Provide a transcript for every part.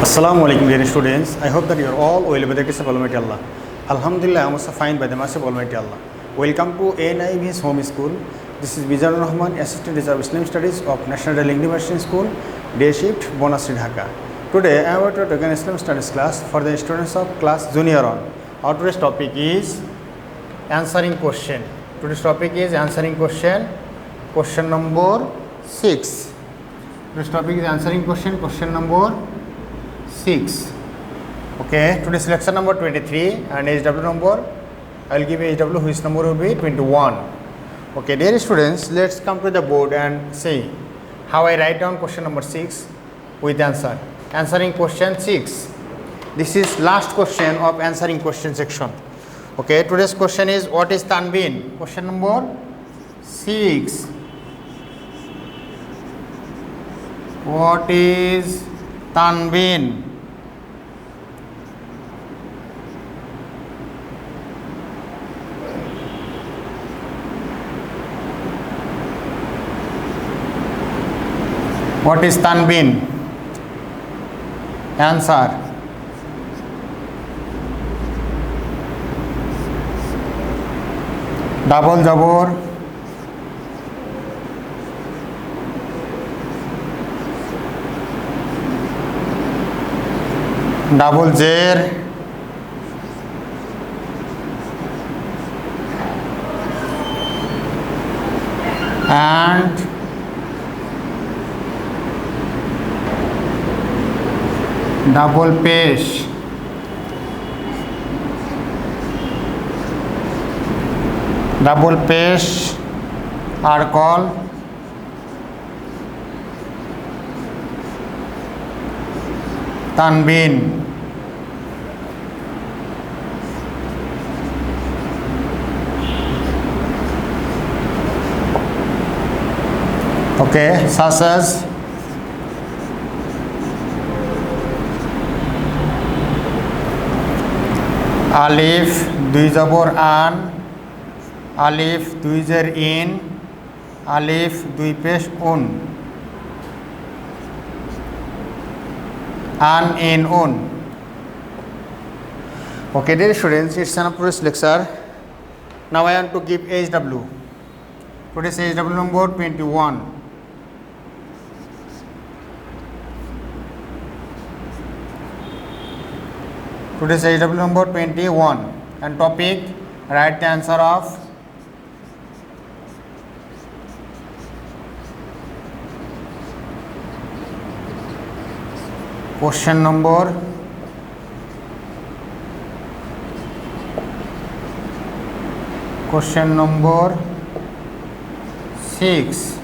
Assalamu alaikum dear students. I hope that you are all well by the grace of Almighty Allah. Alhamdulillah, I am also fine by the mercy of Almighty Allah. Welcome to ANIV's home school. This is Mizanur, Raman, Assistant Teacher of Islamic Studies of National University School, Day Shift, Bonasri, Dhaka. Today, I am about to take an Islamic Studies class for the students of class junior on. Our today's topic is answering question. Today's topic is answering question. Question number 6. Today's topic is answering question number 6. Okay, today's lecture number 23 and HW number, I will give HW whose number will be 21. Okay, dear students, let's come to the board and see how I write down question number 6 with answer. Answering question 6. This is last question of answering question section. Okay, today's question is what is Tanbeen? Question number 6. What is Tanbeen? What is Tanbeen? Answer. Double jabor, double jer, and double pesh. Double pesh are called Tanbeen. Okay, such as alif দুই জবর আন, alif দুই জের in, alif দুই পেশ উন, an in un. Okay, dear students, it's an today's lecture. Now I want to give HW. Today's HW number 21. Today's HW number 21 and topic write the answer of question number 6.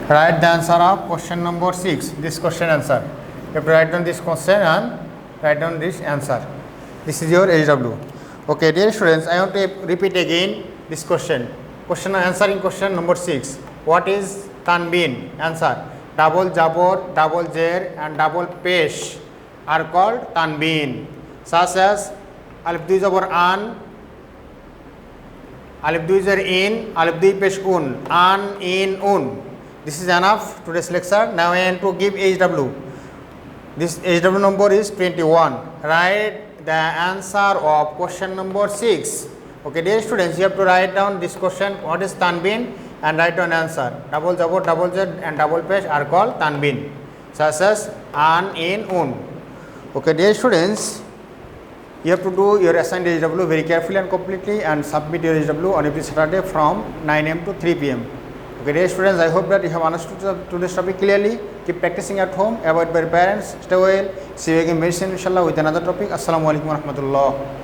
Write the answer of question number 6. This question answer. You have to write down this question and write down this answer. This is your HW. Okay, dear students, I want to repeat again this question. Answering question number 6. What is Tanbeen? Answer. Double jabor, double jer and double pesh are called Tanbeen. Such as alif dui jabor an, alif dui jer in, alif dui pesh un, an, in, un. This is enough today's lecture. Now I want to give HW. This HW number is 21. Write the answer of question number 6. Okay, dear students, you have to write down this question. What is Tanbeen? And write down answer. Double jabor, double jet and double pesh are called Tanbeen. Such as an, in, un. Okay, dear students, you have to do your assigned HW very carefully and completely and submit your HW on every Saturday from 9 am to 3 pm. Okay, dear students, I hope that you have understood today's topic clearly. Keep practicing at home, avoid by your parents, stay well. See you again very soon, inshallah, with another topic. Assalamu alaikum wa rahmatullah.